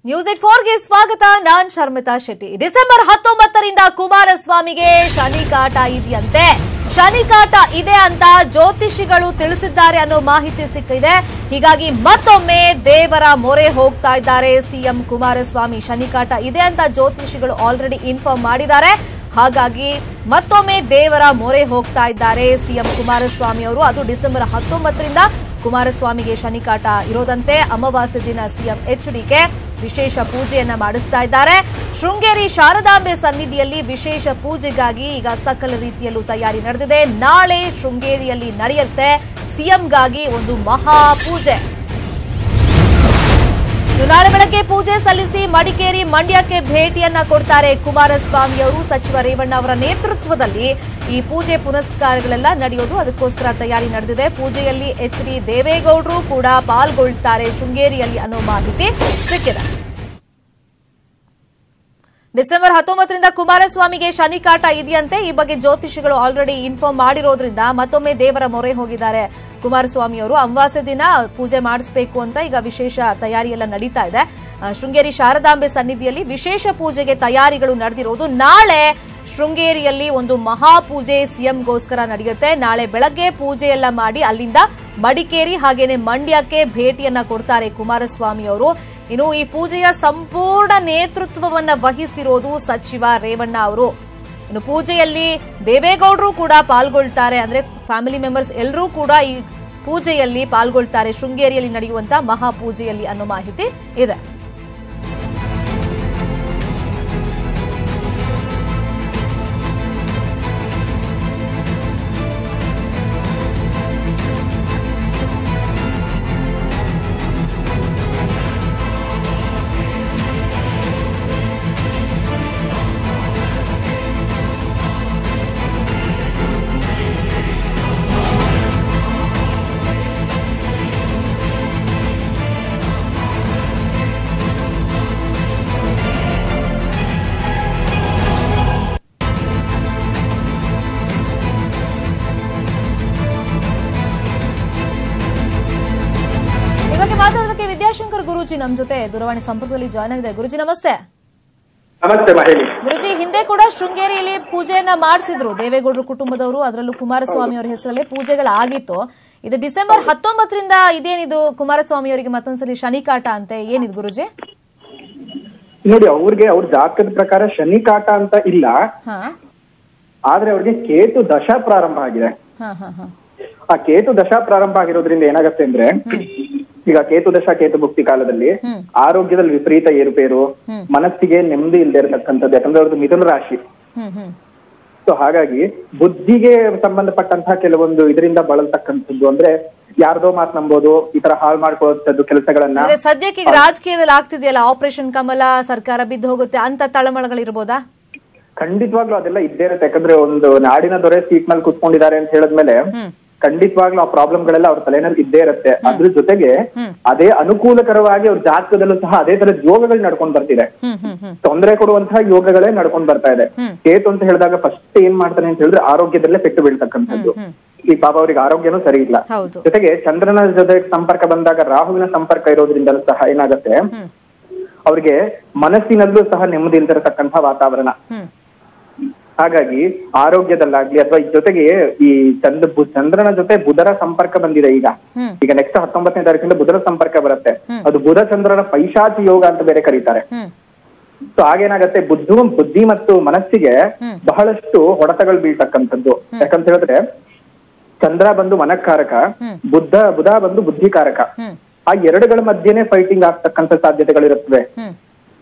News 84 ಗೆ ಸ್ವಾಗತ. ನಾನ್ Sharmita Shetty. December 19ರಿಂದ ಕುಮಾರಸ್ವಾಮಿಗೆ Shani ಕಾಟ ಇದೆಯಂತೆ. ಶನಿ ಕಾಟ ಇದೆ ಅಂತ ಜ್ಯೋತಿಷಿಗಳು ತಿಳಿಸಿದ್ದಾರೆ ಅನ್ನೋ ಮಾಹಿತಿ ಸಿಕ್ಕಿದೆ. ಹೀಗಾಗಿ ಮತ್ತೊಮ್ಮೆ ದೇವರ ಮೊರೆ ಹೋಗ್ತಾ ಇದ್ದಾರೆ ಸಿಎಂ ಕುಮಾರಸ್ವಾಮಿ. ಶನಿ ಕಾಟ ಇದೆ ಅಂತ ಜ್ಯೋತಿಷಿಗಳು ಆಲ್ರೆಡಿ ಇನ್ಫಾರ್ಮ್ ಮಾಡಿದ್ದಾರೆ. ಹಾಗಾಗಿ ಮತ್ತೊಮ್ಮೆ ದೇವರ ಮೊರೆ ಹೋಗ್ತಾ ಇದ್ದಾರೆ ಸಿಎಂ ಕುಮಾರಸ್ವಾಮಿ ಅವರು. ಅದು ಡಿಸೆಂಬರ್ 19ರಿಂದ ಕುಮಾರಸ್ವಾಮಿಗೆ ಶನಿ ಕಾಟ ಇರೋದಂತೆ. ಅಮಾವಾಸ್ಯೆ ದಿನ ಸಿಎಂ ಎಚ್ಡಿಕೆ ವಿಶೇಷ ಪೂಜೆಯನ್ನ ಮಾಡಿಸ್ತಾ ಇದ್ದಾರೆ. ಶೃಂಗೇರಿ ಶಾರದಾಂಬೆ ಸನ್ನಿಧಿಯಲ್ಲಿ ವಿಶೇಷ ಪೂಜೆಗಾಗಿ ಈಗ ಸಕಲ ರೀತಿಯಲ್ಲೂ ತಯಾರಿ ನಡೆದಿದೆ. ನಾಳೆ ಶೃಂಗೇರಿಯಲ್ಲಿ ನಡೆಯುತ್ತೆ ಸಿಎಂಗಾಗಿ ಒಂದು ಮಹಾ ಪೂಜೆ. ನಾಳೆ ಬೆಳಗ್ಗೆ ಪೂಜೆ ಸಲ್ಲಿಸಿ ಮಡಿಕೇರಿ ಮಂಡ್ಯಕ್ಕೆ ಭೇಟಿಯನ್ನ ಕೊಡ್ತಾರೆ ಕುಮಾರಸ್ವಾಮಿ ಅವರು. ಸಚಿವ ರೇವಣ್ಣ ಅವರ ನೇತೃತ್ವದಲ್ಲಿ ಈ ಪೂಜೆ ಪುನಸ್ಕಾರಗಳೆಲ್ಲ ನಡೆಯೋದು, ಅದಕ್ಕೋಸ್ಕರ ತಯಾರಿ ನಡೆದಿದೆ. ಪೂಜೆಯಲ್ಲಿ ಎಚ್ಡಿ ದೇವೇಗೌಡರು ಕೂಡ ಪಾಲ್ಗೊಳ್ಳುತ್ತಾರೆ ಶೃಂಗೇರಿಯಲ್ಲಿ ಅನ್ನೋ ಮಾಹಿತಿ ಸಿಕ್ಕಿದೆ. ಡಿಸೆಂಬರ್ 19ರಿಂದ ಕುಮಾರಸ್ವಾಮಿಗೆ ಶನಿ ಕಾಟ ಇದೆಯಂತೆ. ಈ ಬಗ್ಗೆ ಜ್ಯೋತಿಷಿಗಳು ಆಲ್ರೆಡಿ ಇನ್ಫಾರ್ಮ್ ಮಾಡಿರೋದ್ರಿಂದ ಮತ್ತೊಮ್ಮೆ ದೇವರ ಮೊರೆ ಹೋಗಿದ್ದಾರೆ ಕುಮಾರಸ್ವಾಮಿ ಅವರು. ಅಮಾವಾಸ್ಯೆ ದಿನ ಪೂಜೆ ಮಾಡಿಸಬೇಕು ಅಂತ ಈಗ ವಿಶೇಷ ತಯಾರಿ ಎಲ್ಲ ನಡೀತಾ ಇದೆ. ಶೃಂಗೇರಿ ಶಾರದಾಂಬೆ ಸನ್ನಿಧಿಯಲ್ಲಿ ವಿಶೇಷ ಪೂಜೆಗೆ ತಯಾರಿಗಳು ನಡೆದಿರೋದು. ನಾಳೆ ಶೃಂಗೇರಿಯಲ್ಲಿ ಒಂದು ಮಹಾಪೂಜೆ ಸಿಎಂಗೋಸ್ಕರ ನಡೆಯುತ್ತೆ. ನಾಳೆ ಬೆಳಗ್ಗೆ ಪೂಜೆಯೆಲ್ಲ ಮಾಡಿ ಅಲ್ಲಿಂದ ಮಡಿಕೇರಿ ಹಾಗೇನೆ ಮಂಡ್ಯಕ್ಕೆ ಭೇಟಿಯನ್ನ ಕೊಡ್ತಾರೆ ಕುಮಾರಸ್ವಾಮಿ ಅವರು. ಇನ್ನು ಈ ಪೂಜೆಯ ಸಂಪೂರ್ಣ ನೇತೃತ್ವವನ್ನ ವಹಿಸಿರೋದು ಸಚಿವ ರೇವಣ್ಣ ಅವರು. ಇನ್ನು ಪೂಜೆಯಲ್ಲಿ ದೇವೇಗೌಡರು ಕೂಡ ಪಾಲ್ಗೊಳ್ತಾರೆ. ಅಂದ್ರೆ ಫ್ಯಾಮಿಲಿ ಮೆಂಬರ್ಸ್ ಎಲ್ಲರೂ ಕೂಡ ಈ ಪೂಜೆಯಲ್ಲಿ ಪಾಲ್ಗೊಳ್ತಾರೆ ಶೃಂಗೇರಿಯಲ್ಲಿ ನಡೆಯುವಂತ ಮಹಾಪೂಜೆಯಲ್ಲಿ ಅನ್ನೋ ಮಾಹಿತಿ ಇದೆ. ಮಾತಾಡೋದಕ್ಕೆ ವಿದ್ಯಾಶಂಕರ್ ಗುರೂಜಿ ನಮ್ಮ ಜೊತೆ ದೂರವಾಣಿ ಸಂಪರ್ಕದಲ್ಲಿ ಜಾಯ್ನ್ ಆಗಿದ್ದಾರೆ. ಗುರುಜಿ ನಮಸ್ತೆ. ನಮಸ್ತೆ ಮಹೇಲಿ. ಗುರುಜಿ, ಹಿಂದೆ ಕೂಡ ಶೃಂಗೇರಿಯಲ್ಲಿ ಪೂಜೆಯನ್ನ ಮಾಡಿಸಿದ್ರು ದೇವೇಗೌಡರು ಕುಟುಂಬದವರು, ಅದರಲ್ಲೂ ಕುಮಾರಸ್ವಾಮಿ ಅವರ ಹೆಸರಲ್ಲಿ ಪೂಜೆಗಳಾಗಿತ್ತು. ಇದು ಡಿಸೆಂಬರ್ 19ರಿಂದ ಇದೇನಿದು ಕುಮಾರಸ್ವಾಮಿ ಅವರಿಗೆ ಮತ್ತೊಂದ್ಸಲಿ ಶನಿ ಕಾಟ ಅಂತೆ, ಏನಿದು ಗುರುಜಿ? ನೋಡಿ, ಅವ್ರಿಗೆ ಅವ್ರ ಜಾತಕದ ಪ್ರಕಾರ ಶನಿ ಕಾಟ ಅಂತ ಇಲ್ಲ, ಆದ್ರೆ ಅವ್ರಿಗೆ ಕೇತು ದಶ ಪ್ರಾರಂಭ ಆಗಿದೆ. ಆ ಕೇತು ದಶ ಪ್ರಾರಂಭ ಆಗಿರೋದ್ರಿಂದ ಏನಾಗತ್ತೆ ಅಂದ್ರೆ, ಈಗ ಕೇತು ದಶ ಕೇತು ಭುಕ್ತಿ ಕಾಲದಲ್ಲಿ ಆರೋಗ್ಯದಲ್ಲಿ ವಿಪರೀತ ಏರುಪೇರು, ಮನಸ್ಸಿಗೆ ನೆಮ್ಮದಿ ಇಲ್ಲದೆ ಇರತಕ್ಕಂಥದ್ದು. ಯಾಕಂದ್ರೆ ಅವ್ರದ್ದು ಮಿಥುನ ರಾಶಿ. ಸೊ ಹಾಗಾಗಿ ಬುದ್ಧಿಗೆ ಸಂಬಂಧಪಟ್ಟಂತಹ ಕೆಲವೊಂದು ಇದರಿಂದ ಬಳಲ್ತಕ್ಕಂಥದ್ದು, ಅಂದ್ರೆ ಯಾರ್ದೋ ಮಾತು ನಂಬೋದು, ಈ ತರ ಹಾಳು ಮಾಡ್ಕೊಳ್ಳುವಂಥದ್ದು ಕೆಲಸಗಳನ್ನ. ಸದ್ಯಕ್ಕೆ ರಾಜಕೀಯದಲ್ಲಿ ಆಗ್ತಿದೆಯಲ್ಲ, ಆಪರೇಷನ್ ಕಮಲ, ಸರ್ಕಾರ ಬಿದ್ದು ಹೋಗುತ್ತೆ ಅಂತ ತಳಮಳಗಳಿರ್ಬೋದಾ? ಖಂಡಿತವಾಗ್ಲೂ ಅದೆಲ್ಲ ಇದ್ದೇ ಇರುತ್ತೆ. ಯಾಕಂದ್ರೆ ಒಂದು ನಾಡಿನ ದೊರೆ ಸೀಟ್ ಮೇಲೆ ಕುತ್ಕೊಂಡಿದ್ದಾರೆ ಅಂತ ಹೇಳಿದ್ಮೇಲೆ ಖಂಡಿತವಾಗ್ಲೂ ಆ ಪ್ರಾಬ್ಲಮ್ಗಳೆಲ್ಲ ಅವ್ರ ತಲೆನಲ್ಲಿ ಇದ್ದೇ ಇರುತ್ತೆ. ಅದ್ರ ಜೊತೆಗೆ ಅದೇ ಅನುಕೂಲಕರವಾಗಿ ಅವ್ರ ಜಾತಕದಲ್ಲೂ ಸಹ ಅದೇ ತರದ ಯೋಗಗಳು ನಡ್ಕೊಂಡ್ ಬರ್ತಿದೆ. ತೊಂದರೆ ಕೊಡುವಂತಹ ಯೋಗಗಳೇ ನಡ್ಕೊಂಡ್ ಬರ್ತಾ ಇದೆ. ಕೇತು ಅಂತ ಹೇಳಿದಾಗ ಫಸ್ಟ್ ಏನ್ ಮಾಡ್ತಾನೆ ಅಂತ ಹೇಳಿದ್ರೆ ಆರೋಗ್ಯದಲ್ಲೇ ಪೆಟ್ಟು ಬೀಳ್ತಕ್ಕಂಥದ್ದು. ಈ ಬಾಬಾ ಅವ್ರಿಗೆ ಆರೋಗ್ಯನೂ ಸರಿ ಇಲ್ಲ. ಜೊತೆಗೆ ಚಂದ್ರನ ಜೊತೆ ಸಂಪರ್ಕ ಬಂದಾಗ ರಾಹುವಿನ ಸಂಪರ್ಕ ಇರೋದ್ರಿಂದಲೂ ಸಹ ಏನಾಗುತ್ತೆ, ಅವ್ರಿಗೆ ಮನಸ್ಸಿನಲ್ಲೂ ಸಹ ನೆಮ್ಮದಿ ಇಲ್ದಿರತಕ್ಕಂಥ ವಾತಾವರಣ. ಹಾಗಾಗಿ ಆರೋಗ್ಯದಲ್ಲಾಗ್ಲಿ ಅಥವಾ ಜೊತೆಗೆ ಈ ಚಂದ್ರನ ಜೊತೆ ಬುಧರ ಸಂಪರ್ಕ ಬಂದಿದೆ. ಈಗ ನೆಕ್ಸ್ಟ್ 19ನೇ ತಾರೀಕಿಂದ ಬುಧರ ಸಂಪರ್ಕ ಬರುತ್ತೆ. ಅದು ಬುಧ ಚಂದ್ರನ ಪೈಶಾಚಿ ಯೋಗ ಅಂತ ಬೇರೆ ಕರೀತಾರೆ. ಸೊ ಹಾಗೇನಾಗತ್ತೆ, ಬುದ್ಧಿ ಮತ್ತು ಮನಸ್ಸಿಗೆ ಬಹಳಷ್ಟು ಹೊಡೆತಗಳು ಬೀಳ್ತಕ್ಕಂಥದ್ದು. ಯಾಕಂತ ಹೇಳಿದ್ರೆ ಚಂದ್ರ ಬಂದು ಮನಕ್ಕಾರಕ, ಬುಧ ಬಂದು ಬುದ್ಧಿಕಾರಕ. ಆ ಎರಡುಗಳ ಮಧ್ಯೆನೆ ಫೈಟಿಂಗ್ ಆಗ್ತಕ್ಕಂಥ ಸಾಧ್ಯತೆಗಳಿರುತ್ತವೆ.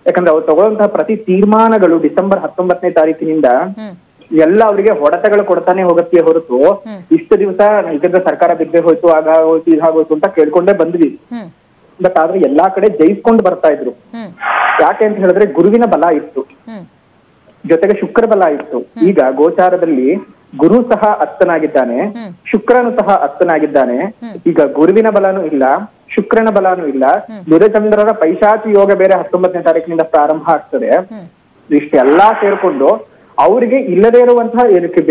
ಯಾಕಂದ್ರೆ ಅವ್ರು ತಗೊಳ್ಳುವಂತಹ ಪ್ರತಿ ತೀರ್ಮಾನಗಳು ಡಿಸೆಂಬರ್ 19ನೇ ತಾರೀಕಿನಿಂದ ಎಲ್ಲ ಅವರಿಗೆ ಹೊಡೆತಗಳು ಕೊಡ್ತಾನೆ ಹೋಗತ್ತೆ ಹೊರತು ಇಷ್ಟು ದಿವಸ ಇದರಿಂದ ಸರ್ಕಾರ ಬಿದ್ದೆ ಹೋಯ್ತು, ಆಗೋಯ್ತು, ಇದಾಗೋಯ್ತು ಅಂತ ಕೇಳ್ಕೊಂಡೇ ಬಂದ್ವಿ. ಬಟ್ ಆದ್ರೆ ಎಲ್ಲಾ ಕಡೆ ಜಯಿಸ್ಕೊಂಡು ಬರ್ತಾ ಇದ್ರು. ಯಾಕೆ ಅಂತ ಹೇಳಿದ್ರೆ ಗುರುವಿನ ಬಲ ಇತ್ತು, ಜೊತೆಗೆ ಶುಕ್ರ ಬಲ ಇತ್ತು. ಈಗ ಗೋಚಾರದಲ್ಲಿ ಗುರು ಸಹ ಅಸ್ತನಾಗಿದ್ದಾನೆ, ಶುಕ್ರನು ಸಹ ಅಸ್ತನಾಗಿದ್ದಾನೆ. ಈಗ ಗುರುವಿನ ಬಲನೂ ಇಲ್ಲ, ಶುಕ್ರನ ಬಲಾನು ಇಲ್ಲ. ಬುಧಚಂದ್ರರ ಪೈಶಾಚಿ ಯೋಗ ಬೇರೆ 19ನೇ ತಾರೀಕಿನಿಂದ ಪ್ರಾರಂಭ ಆಗ್ತದೆ. ಇಷ್ಟೆಲ್ಲಾ ಸೇರ್ಕೊಂಡು ಅವರಿಗೆ ಇಲ್ಲದೇ ಇರುವಂತಹ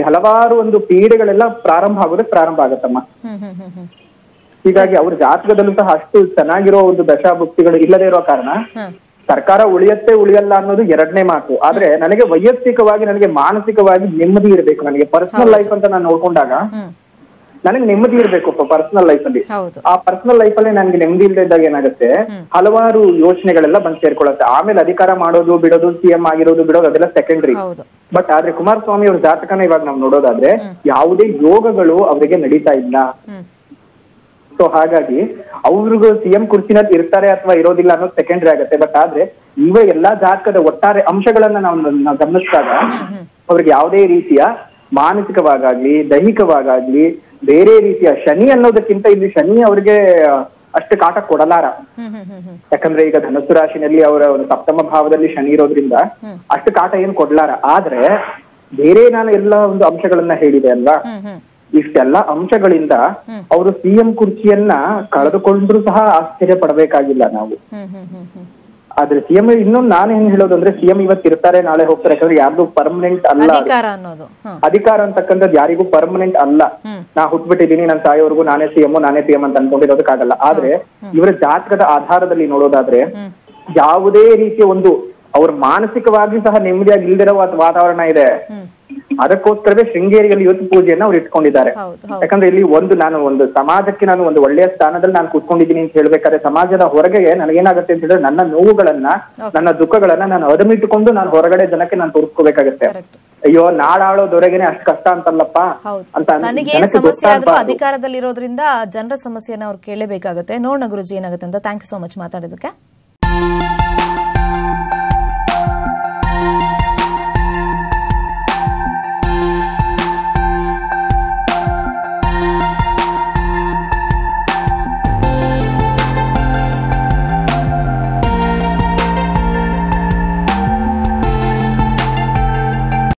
ಹಲವಾರು ಒಂದು ಪೀಡೆಗಳೆಲ್ಲ ಪ್ರಾರಂಭ ಆಗತ್ತಮ್ಮ. ಹೀಗಾಗಿ ಅವ್ರ ಜಾತಕದಲ್ಲೂ ಸಹ ಅಷ್ಟು ಚೆನ್ನಾಗಿರೋ ಒಂದು ದಶಾಭುಕ್ತಿಗಳು ಇಲ್ಲದೇ ಇರೋ ಕಾರಣ ಸರ್ಕಾರ ಉಳಿಯತ್ತೆ ಉಳಿಯಲ್ಲ ಅನ್ನೋದು ಎರಡನೇ ಮಾತು. ಆದ್ರೆ ನನಗೆ ವೈಯಕ್ತಿಕವಾಗಿ ನನಗೆ ಮಾನಸಿಕವಾಗಿ ನೆಮ್ಮದಿ ಇರಬೇಕು. ನನಗೆ ಪರ್ಸನಲ್ ಲೈಫ್ ಅಂತ ನಾನು ನೋಡ್ಕೊಂಡಾಗ ನನಗೆ ನೆಮ್ಮದಿ ಇರಬೇಕು ಪರ್ಸನಲ್ ಲೈಫ್ ಅಲ್ಲಿ. ಆ ಪರ್ಸನಲ್ ಲೈಫ್ ಅಲ್ಲಿ ನನಗೆ ನೆಮ್ಮದಿ ಇಲ್ಲದೆ ಇದ್ದಾಗ ಏನಾಗುತ್ತೆ, ಹಲವಾರು ಯೋಚನೆಗಳೆಲ್ಲ ಬಂದ್ ಸೇರ್ಕೊಳ್ಳುತ್ತೆ. ಆಮೇಲೆ ಅಧಿಕಾರ ಮಾಡೋದು ಬಿಡೋದು, ಸಿಎಂ ಆಗಿರೋದು ಬಿಡೋದು ಅದೆಲ್ಲ ಸೆಕೆಂಡ್ರಿ. ಬಟ್ ಆದ್ರೆ ಕುಮಾರಸ್ವಾಮಿ ಅವ್ರ ಜಾತಕನ ಇವಾಗ ನಾವು ನೋಡೋದಾದ್ರೆ ಯಾವುದೇ ಯೋಗಗಳು ಅವರಿಗೆ ನಡೀತಾ ಇಲ್ಲ. ಸೊ ಹಾಗಾಗಿ ಅವ್ರಿಗೂ ಸಿಎಂ ಕುರ್ಚಿನಲ್ಲಿ ಇರ್ತಾರೆ ಅಥವಾ ಇರೋದಿಲ್ಲ ಅನ್ನೋದು ಸೆಕೆಂಡ್ರಿ ಆಗುತ್ತೆ. ಬಟ್ ಆದ್ರೆ ಇವ ಎಲ್ಲಾ ಜಾತಕದ ಒಟ್ಟಾರೆ ಅಂಶಗಳನ್ನ ನಾವು ಗಮನಿಸಿದಾಗ ಅವ್ರಿಗೆ ಯಾವುದೇ ರೀತಿಯ ಮಾನಸಿಕವಾಗ್ಲಿ ದೈಹಿಕವಾಗ್ಲಿ ಬೇರೆ ರೀತಿಯ ಶನಿ ಅನ್ನೋದಕ್ಕಿಂತ ಇಲ್ಲಿ ಶನಿ ಅವ್ರಿಗೆ ಅಷ್ಟು ಕಾಟ ಕೊಡಲಾರ. ಯಾಕಂದ್ರೆ ಈಗ ಧನುಸ್ಸು ರಾಶಿನಲ್ಲಿ ಅವರ ಒಂದು ಸಪ್ತಮ ಭಾವದಲ್ಲಿ ಶನಿ ಇರೋದ್ರಿಂದ ಅಷ್ಟು ಕಾಟ ಏನ್ ಕೊಡ್ಲಾರ. ಆದ್ರೆ ಬೇರೆ ನಾನು ಎಲ್ಲ ಒಂದು ಅಂಶಗಳನ್ನ ಹೇಳಿದೆ ಅಲ್ವಾ, ಇಷ್ಟೆಲ್ಲ ಅಂಶಗಳಿಂದ ಅವರು ಸಿಎಂ ಕುರ್ಚಿಯನ್ನ ಕಳೆದುಕೊಂಡ್ರು ಸಹ ಆಶ್ಚರ್ಯ ಪಡಬೇಕಾಗಿಲ್ಲ ನಾವು. ಆದ್ರೆ ಸಿಎಂ ಇನ್ನೊಂದು ನಾನೇನ್ ಹೇಳೋದು ಅಂದ್ರೆ ಸಿಎಂ ಇವತ್ತು ಇರ್ತಾರೆ ನಾಳೆ ಹೋಗ್ತಾರೆ, ಯಾಕಂದ್ರೆ ಯಾರಿಗೂ ಪರ್ಮನೆಂಟ್ ಅಲ್ಲ. ಅಧಿಕಾರ ಅಂತಕ್ಕಂಥದ್ದು ಯಾರಿಗೂ ಪರ್ಮನೆಂಟ್ ಅಲ್ಲ. ನಾ ಹುಟ್ಬಿಟ್ಟಿದೀನಿ ನನ್ನ ತಾಯಿಯವ್ರಿಗೂ ನಾನೇ ಸಿಎಂ ಅಂತ ಅನ್ಕೊಂಡಿರೋದಕ್ಕಾಗಲ್ಲ. ಆದ್ರೆ ಇವರ ಜಾತಕದ ಆಧಾರದಲ್ಲಿ ನೋಡೋದಾದ್ರೆ ಯಾವುದೇ ರೀತಿಯ ಒಂದು ಅವ್ರ ಮಾನಸಿಕವಾಗಿ ಸಹ ನೆಮ್ಮದಿಯಾಗಿ ಇಲ್ದಿರೋ ವಾತಾವರಣ ಇದೆ. ಅದಕ್ಕೋಸ್ಕರವೇ ಶೃಂಗೇರಿಯಲ್ಲಿ ಇವತ್ತು ಪೂಜೆಯನ್ನ ಅವ್ರು ಇಟ್ಕೊಂಡಿದ್ದಾರೆ. ಯಾಕಂದ್ರೆ ಇಲ್ಲಿ ನಾನು ಒಂದು ಸಮಾಜಕ್ಕೆ ನಾನು ಒಂದು ಒಳ್ಳೆಯ ಸ್ಥಾನದಲ್ಲಿ ನಾನು ಕೂತ್ಕೊಂಡಿದ್ದೀನಿ ಅಂತ ಹೇಳ್ಬೇಕಾದ್ರೆ ಸಮಾಜದ ಹೊರಗೆ ನನಗೇನಾಗುತ್ತೆ ಅಂತ ಹೇಳಿದ್ರೆ ನನ್ನ ನೋವುಗಳನ್ನ ನನ್ನ ದುಃಖಗಳನ್ನ ನಾನು ಅದಮಿಟ್ಟುಕೊಂಡು ನಾನು ಹೊರಗಡೆ ಜನಕ್ಕೆ ನಾನು ತೋರಿಸ್ಕೋಬೇಕಾಗತ್ತೆ. ಅಯ್ಯೋ ನಾಡಾಳೋ ದೊರೆಗೇನೆ ಅಷ್ಟು ಕಷ್ಟ ಅಂತಲ್ಲಪ್ಪ ಅಂತ ಸಮಸ್ಯೆ ಆದ್ರೂ ಅಧಿಕಾರದಲ್ಲಿರೋದ್ರಿಂದ ಜನರ ಸಮಸ್ಯೆನ ಅವ್ರು ಕೇಳಬೇಕಾಗತ್ತೆ. ನೋಡೋಣ ಗುರುಜಿ ಏನಾಗುತ್ತೆ ಅಂತ. ಥ್ಯಾಂಕ್ ಯು ಸೋ ಮಚ್ ಮಾತಾಡೋದಕ್ಕೆ.